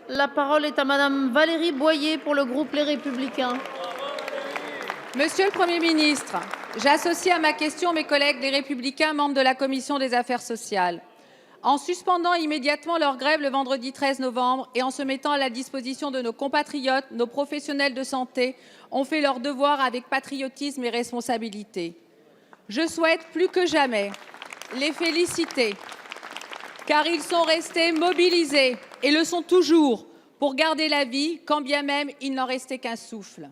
La parole est à Madame Valérie Boyer pour le groupe Les Républicains. Monsieur le Premier ministre, j'associe à ma question mes collègues Les Républicains, membres de la Commission des affaires sociales. En suspendant immédiatement leur grève le vendredi 13 novembre et en se mettant à la disposition de nos compatriotes, nos professionnels de santé ont fait leur devoir avec patriotisme et responsabilité. Je souhaite plus que jamais les féliciter, car ils sont restés mobilisés et le sont toujours pour garder la vie, quand bien même il n'en restait qu'un souffle.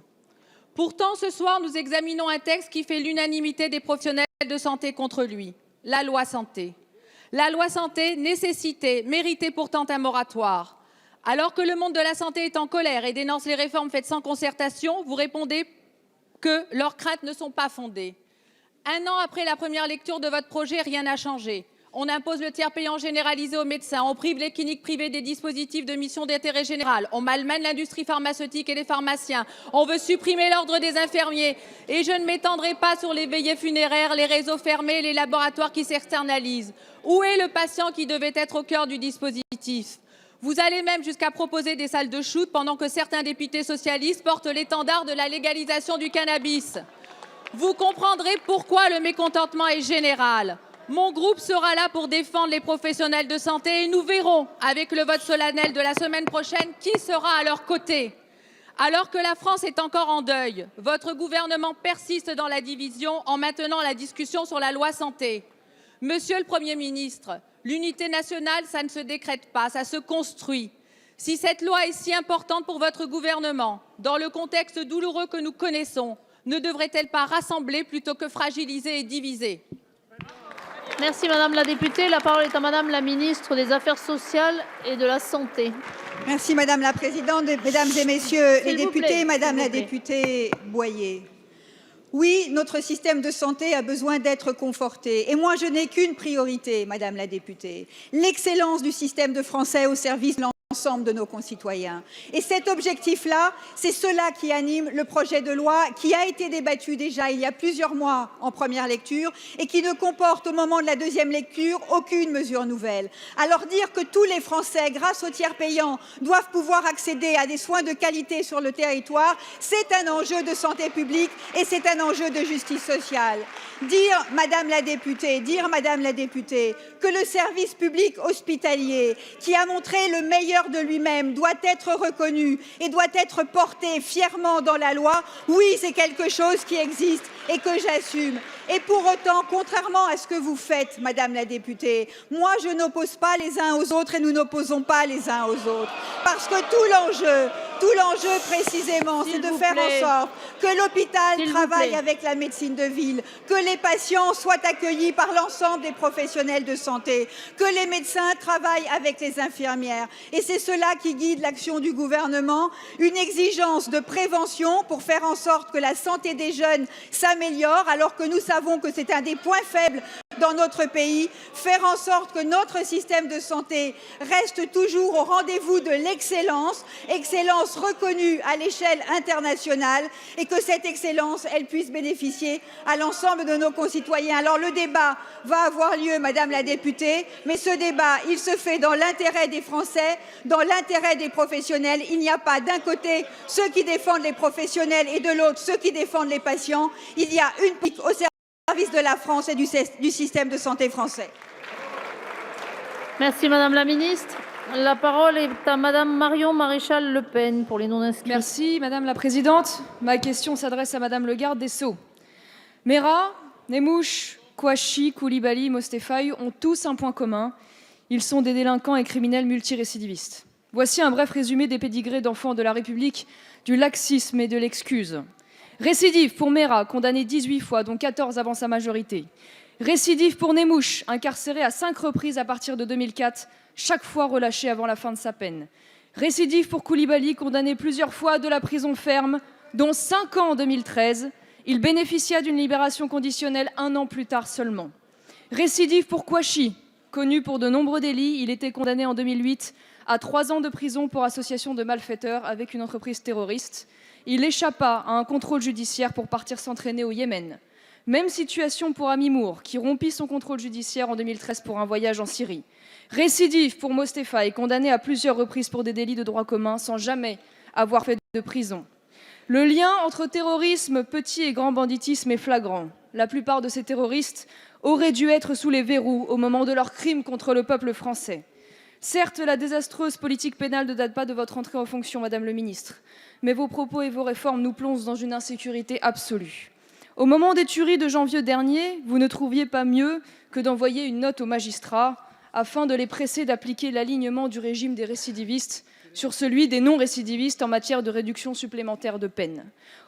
Pourtant, ce soir, nous examinons un texte qui fait l'unanimité des professionnels de santé contre lui, la loi santé. La loi santé, nécessité, méritait pourtant un moratoire. Alors que le monde de la santé est en colère et dénonce les réformes faites sans concertation, vous répondez que leurs craintes ne sont pas fondées. Un an après la première lecture de votre projet, rien n'a changé. On impose le tiers payant généralisé aux médecins, on prive les cliniques privées des dispositifs de mission d'intérêt général, on malmène l'industrie pharmaceutique et les pharmaciens, on veut supprimer l'ordre des infirmiers. Et je ne m'étendrai pas sur les veillées funéraires, les réseaux fermés, les laboratoires qui s'externalisent. Où est le patient qui devait être au cœur du dispositif ? Vous allez même jusqu'à proposer des salles de shoot pendant que certains députés socialistes portent l'étendard de la légalisation du cannabis. Vous comprendrez pourquoi le mécontentement est général. Mon groupe sera là pour défendre les professionnels de santé et nous verrons, avec le vote solennel de la semaine prochaine, qui sera à leur côté. Alors que la France est encore en deuil, votre gouvernement persiste dans la division en maintenant la discussion sur la loi santé. Monsieur le Premier ministre, l'unité nationale, ça ne se décrète pas, ça se construit. Si cette loi est si importante pour votre gouvernement, dans le contexte douloureux que nous connaissons, ne devrait-elle pas rassembler plutôt que fragiliser et diviser ? Merci Madame la députée. La parole est à Madame la ministre des Affaires sociales et de la Santé. Merci Madame la Présidente, Mesdames et Messieurs les députés, Madame la s'il vous plaît. députée Boyer. Oui, notre système de santé a besoin d'être conforté. Et moi, je n'ai qu'une priorité, Madame la députée, l'excellence du système de français au service de l'ensemble de nos concitoyens. Et cet objectif-là, c'est cela qui anime le projet de loi qui a été débattu déjà il y a plusieurs mois en première lecture et qui ne comporte au moment de la deuxième lecture aucune mesure nouvelle. Alors dire que tous les Français, grâce au tiers payant, doivent pouvoir accéder à des soins de qualité sur le territoire, c'est un enjeu de santé publique et c'est un enjeu de justice sociale. Dire, Madame la députée, que le service public hospitalier, qui a montré le meilleur de lui-même, doit être reconnu et doit être porté fièrement dans la loi, oui, c'est quelque chose qui existe et que j'assume. Et pour autant, contrairement à ce que vous faites, Madame la députée, moi je n'oppose pas les uns aux autres et nous n'opposons pas les uns aux autres. Parce que tout l'enjeu précisément, c'est de faire en sorte que l'hôpital travaille avec la médecine de ville, que les patients soient accueillis par l'ensemble des professionnels de santé, que les médecins travaillent avec les infirmières. Et c'est cela qui guide l'action du gouvernement, une exigence de prévention pour faire en sorte que la santé des jeunes s'améliore, alors que nous savons que c'est un des points faibles dans notre pays, faire en sorte que notre système de santé reste toujours au rendez-vous de l'excellence, excellence reconnue à l'échelle internationale et que cette excellence, elle puisse bénéficier à l'ensemble de nos concitoyens. Alors le débat va avoir lieu, Madame la députée, mais ce débat, il se fait dans l'intérêt des Français, dans l'intérêt des professionnels. Il n'y a pas d'un côté ceux qui défendent les professionnels et de l'autre ceux qui défendent les patients. Il y a une politique au service de la France et du système de santé français. Merci Madame la ministre. La parole est à Madame Marion Maréchal Le Pen pour les non-inscrits. Merci Madame la Présidente. Ma question s'adresse à Madame le garde des Sceaux. Mera, Nemouche, Kouachi, Koulibaly, Mostefaï ont tous un point commun. Ils sont des délinquants et criminels multirécidivistes. Voici un bref résumé des pédigrés d'enfants de la République, du laxisme et de l'excuse. Récidive pour Mera, condamné 18 fois, dont 14 avant sa majorité. Récidive pour Nemouche, incarcéré à 5 reprises à partir de 2004, chaque fois relâché avant la fin de sa peine. Récidive pour Koulibaly, condamné plusieurs fois à de la prison ferme, dont 5 ans en 2013. Il bénéficia d'une libération conditionnelle 1 an plus tard seulement. Récidive pour Kouachi, connu pour de nombreux délits. Il était condamné en 2008 à 3 ans de prison pour association de malfaiteurs avec une entreprise terroriste. Il échappa à un contrôle judiciaire pour partir s'entraîner au Yémen. Même situation pour Ami Mour, qui rompit son contrôle judiciaire en 2013 pour un voyage en Syrie. Récidive pour Mostepha, condamné à plusieurs reprises pour des délits de droit commun sans jamais avoir fait de prison. Le lien entre terrorisme, petit et grand banditisme est flagrant. La plupart de ces terroristes auraient dû être sous les verrous au moment de leurs crimes contre le peuple français. Certes, la désastreuse politique pénale ne date pas de votre entrée en fonction, Madame le ministre, mais vos propos et vos réformes nous plongent dans une insécurité absolue. Au moment des tueries de janvier dernier, vous ne trouviez pas mieux que d'envoyer une note aux magistrats afin de les presser d'appliquer l'alignement du régime des récidivistes sur celui des non-récidivistes en matière de réduction supplémentaire de peine.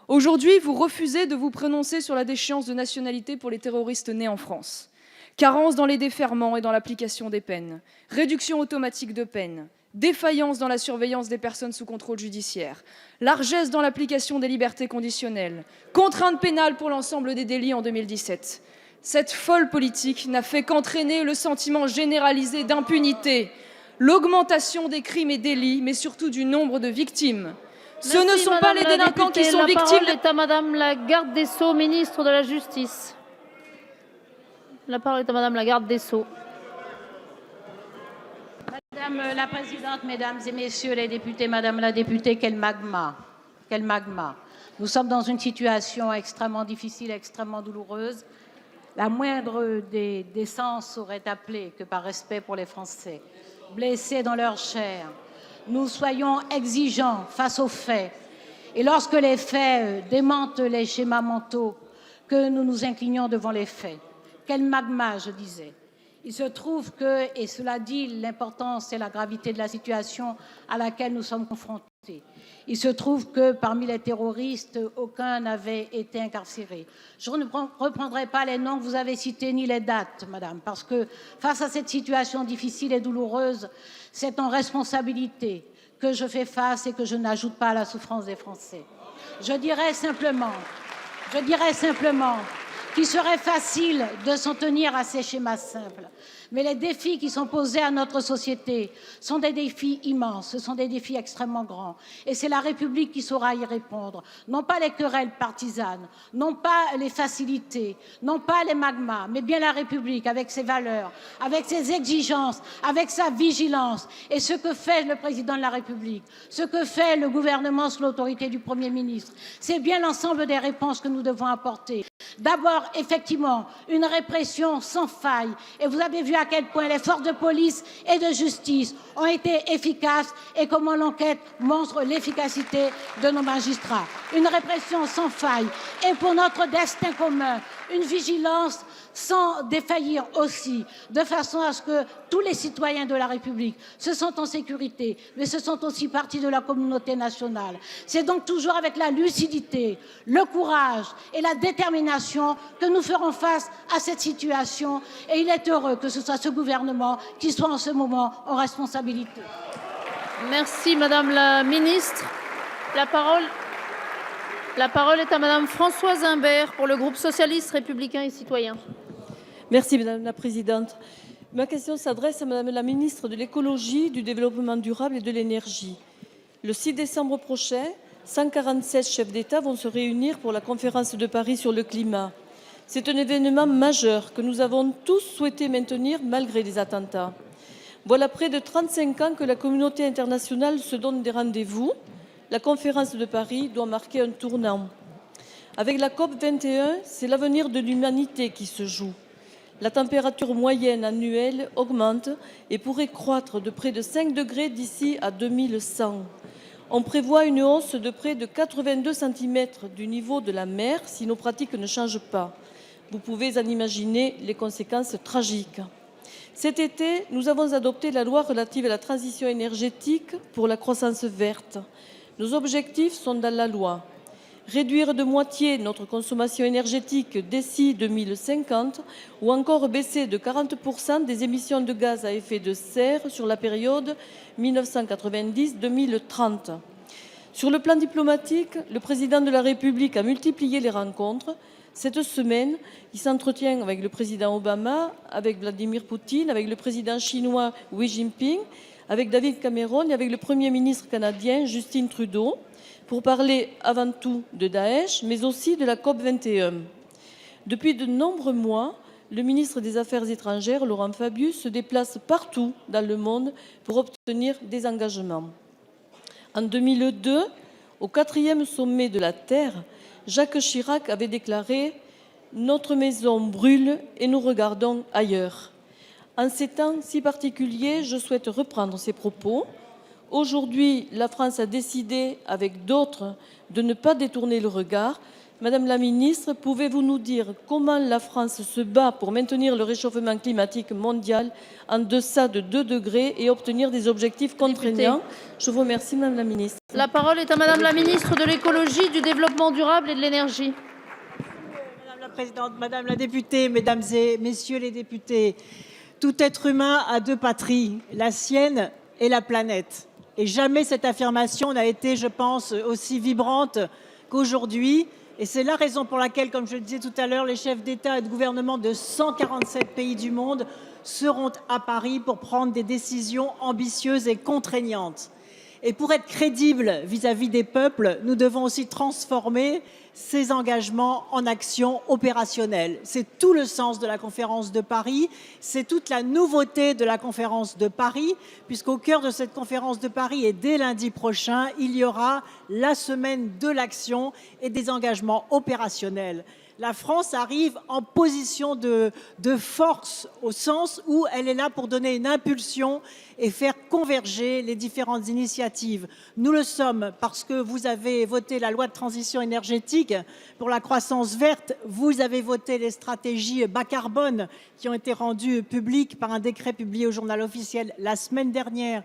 Aujourd'hui, vous refusez de vous prononcer sur la déchéance de nationalité pour les terroristes nés en France. Carence dans les déferrements et dans l'application des peines, réduction automatique de peine, défaillance dans la surveillance des personnes sous contrôle judiciaire, largesse dans l'application des libertés conditionnelles, contrainte pénale pour l'ensemble des délits en 2017. Cette folle politique n'a fait qu'entraîner le sentiment généralisé d'impunité, l'augmentation des crimes et délits, mais surtout du nombre de victimes. Ce ne sont pas les délinquants qui sont victimes. La parole est à Madame la garde des Sceaux, ministre de la Justice. La parole est à Madame la garde des Sceaux. Madame la Présidente, Mesdames et Messieurs les députés, Madame la députée, quel magma, quel magma. Nous sommes dans une situation extrêmement difficile, extrêmement douloureuse. La moindre des décences saurait appeler que par respect pour les Français, blessés dans leur chair, nous soyons exigeants face aux faits. Et lorsque les faits démentent les schémas mentaux, que nous nous inclinions devant les faits. Quel magma, je disais. Il se trouve que, et cela dit l'importance et la gravité de la situation à laquelle nous sommes confrontés, il se trouve que parmi les terroristes, aucun n'avait été incarcéré. Je ne reprendrai pas les noms que vous avez cités ni les dates, madame, parce que face à cette situation difficile et douloureuse, c'est en responsabilité que je fais face et que je n'ajoute pas à la souffrance des Français. Je dirais simplement qu'il serait facile de s'en tenir à ces schémas simples. Mais les défis qui sont posés à notre société sont des défis immenses, ce sont des défis extrêmement grands. Et c'est la République qui saura y répondre. Non pas les querelles partisanes, non pas les facilités, non pas les magmas, mais bien la République avec ses valeurs, avec ses exigences, avec sa vigilance. Et ce que fait le président de la République, ce que fait le gouvernement sous l'autorité du Premier ministre, c'est bien l'ensemble des réponses que nous devons apporter. D'abord, effectivement, une répression sans faille. Et vous avez vu à quel point les forces de police et de justice ont été efficaces et comment l'enquête montre l'efficacité de nos magistrats. Une répression sans faille. Et pour notre destin commun, une vigilance sans défaillir aussi, de façon à ce que tous les citoyens de la République se sentent en sécurité, mais se sentent aussi partie de la communauté nationale. C'est donc toujours avec la lucidité, le courage et la détermination que nous ferons face à cette situation. Et il est heureux que ce soit ce gouvernement qui soit en ce moment en responsabilité. Merci Madame la Ministre. La parole est à Madame Françoise Imbert pour le groupe socialiste, républicain et citoyen. Merci Madame la Présidente. Ma question s'adresse à Madame la Ministre de l'Écologie, du Développement durable et de l'Énergie. Le 6 décembre prochain, 147 chefs d'État vont se réunir pour la conférence de Paris sur le climat. C'est un événement majeur que nous avons tous souhaité maintenir malgré les attentats. Voilà près de 35 ans que la communauté internationale se donne des rendez-vous. La conférence de Paris doit marquer un tournant. Avec la COP 21, c'est l'avenir de l'humanité qui se joue. La température moyenne annuelle augmente et pourrait croître de près de 5 degrés d'ici à 2100. On prévoit une hausse de près de 82 cm du niveau de la mer si nos pratiques ne changent pas. Vous pouvez en imaginer les conséquences tragiques. Cet été, nous avons adopté la loi relative à la transition énergétique pour la croissance verte. Nos objectifs sont dans la loi. Réduire de moitié notre consommation énergétique d'ici 2050 ou encore baisser de 40% des émissions de gaz à effet de serre sur la période 1990-2030. Sur le plan diplomatique, le président de la République a multiplié les rencontres. Cette semaine, il s'entretient avec le président Obama, avec Vladimir Poutine, avec le président chinois Xi Jinping, avec David Cameron et avec le Premier ministre canadien Justin Trudeau, pour parler avant tout de Daesh, mais aussi de la COP 21. Depuis de nombreux mois, le ministre des Affaires étrangères, Laurent Fabius, se déplace partout dans le monde pour obtenir des engagements. En 2002, au 4e sommet de la Terre, Jacques Chirac avait déclaré « Notre maison brûle et nous regardons ailleurs ». En ces temps si particuliers, je souhaite reprendre ces propos. Aujourd'hui, la France a décidé, avec d'autres, de ne pas détourner le regard. Madame la ministre, pouvez-vous nous dire comment la France se bat pour maintenir le réchauffement climatique mondial en deçà de 2 degrés et obtenir des objectifs contraignants? Je vous remercie, Madame la ministre. La parole est à Madame la ministre de l'écologie, du développement durable et de l'énergie. Madame la présidente, Madame la députée, Mesdames et Messieurs les députés, tout être humain a 2 patries, la sienne et la planète. Et jamais cette affirmation n'a été, je pense, aussi vibrante qu'aujourd'hui. Et c'est la raison pour laquelle, comme je le disais tout à l'heure, les chefs d'État et de gouvernement de 147 pays du monde seront à Paris pour prendre des décisions ambitieuses et contraignantes. Et pour être crédibles vis-à-vis des peuples, nous devons aussi transformer ces engagements en actions opérationnelles. C'est tout le sens de la conférence de Paris, c'est toute la nouveauté de la conférence de Paris, puisqu'au cœur de cette conférence de Paris et dès lundi prochain, il y aura la semaine de l'action et des engagements opérationnels. La France arrive en position de force au sens où elle est là pour donner une impulsion et faire converger les différentes initiatives. Nous le sommes parce que vous avez voté la loi de transition énergétique pour la croissance verte, vous avez voté les stratégies bas carbone qui ont été rendues publiques par un décret publié au journal officiel la semaine dernière.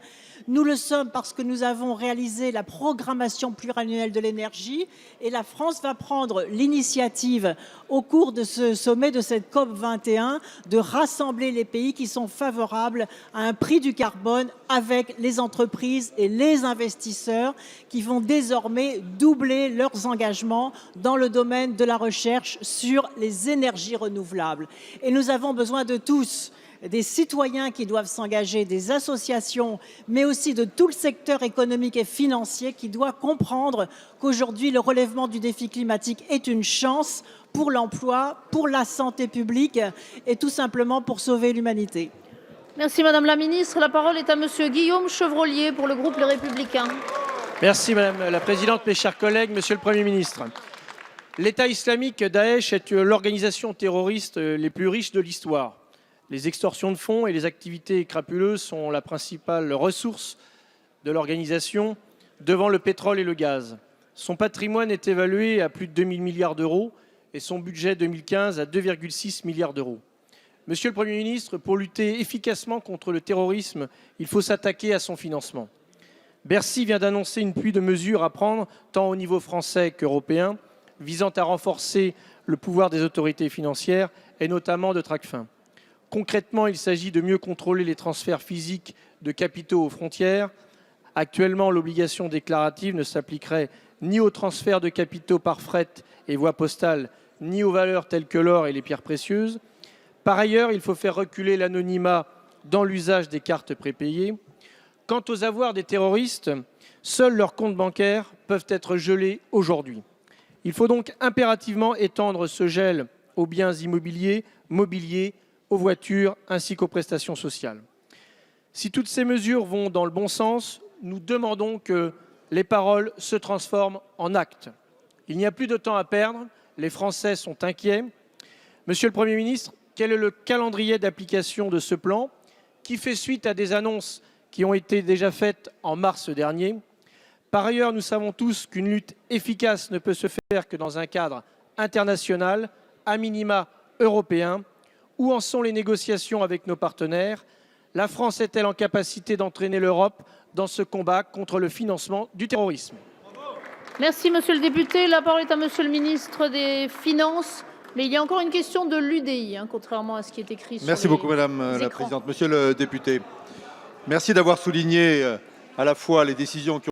Nous le sommes parce que nous avons réalisé la programmation pluriannuelle de l'énergie et la France va prendre l'initiative au cours de ce sommet, de cette COP 21, de rassembler les pays qui sont favorables à un prix du carbone avec les entreprises et les investisseurs qui vont désormais doubler leurs engagements dans le domaine de la recherche sur les énergies renouvelables. Et nous avons besoin de tous, des citoyens qui doivent s'engager, des associations, mais aussi de tout le secteur économique et financier qui doit comprendre qu'aujourd'hui, le relèvement du défi climatique est une chance pour l'emploi, pour la santé publique et tout simplement pour sauver l'humanité. Merci Madame la ministre. La parole est à Monsieur Guillaume Chevrollier pour le groupe Les Républicains. Merci Madame la Présidente, mes chers collègues, Monsieur le Premier ministre. L'État islamique Daesh est l'organisation terroriste les plus riches de l'histoire. Les extorsions de fonds et les activités crapuleuses sont la principale ressource de l'organisation devant le pétrole et le gaz. Son patrimoine est évalué à plus de 2000 milliards d'euros et son budget 2015 à 2,6 milliards d'euros. Monsieur le Premier ministre, pour lutter efficacement contre le terrorisme, il faut s'attaquer à son financement. Bercy vient d'annoncer une pluie de mesures à prendre, tant au niveau français qu'européen, visant à renforcer le pouvoir des autorités financières et notamment de Tracfin. Concrètement, il s'agit de mieux contrôler les transferts physiques de capitaux aux frontières. Actuellement, l'obligation déclarative ne s'appliquerait ni aux transferts de capitaux par fret et voie postale, ni aux valeurs telles que l'or et les pierres précieuses. Par ailleurs, il faut faire reculer l'anonymat dans l'usage des cartes prépayées. Quant aux avoirs des terroristes, seuls leurs comptes bancaires peuvent être gelés aujourd'hui. Il faut donc impérativement étendre ce gel aux biens immobiliers, mobiliers, aux voitures ainsi qu'aux prestations sociales. Si toutes ces mesures vont dans le bon sens, nous demandons que les paroles se transforment en actes. Il n'y a plus de temps à perdre, les Français sont inquiets. Monsieur le Premier ministre, quel est le calendrier d'application de ce plan qui fait suite à des annonces qui ont été déjà faites en mars dernier? Par ailleurs, nous savons tous qu'une lutte efficace ne peut se faire que dans un cadre international, à minima européen. Où en sont les négociations avec nos partenaires? La France est-elle en capacité d'entraîner l'Europe dans ce combat contre le financement du terrorisme? Merci Monsieur le député. La parole est à Monsieur le ministre des Finances. Mais il y a encore une question de l'UDI, contrairement à ce qui est écrit sur Merci beaucoup Madame la Présidente. Monsieur le député, merci d'avoir souligné à la fois les décisions qui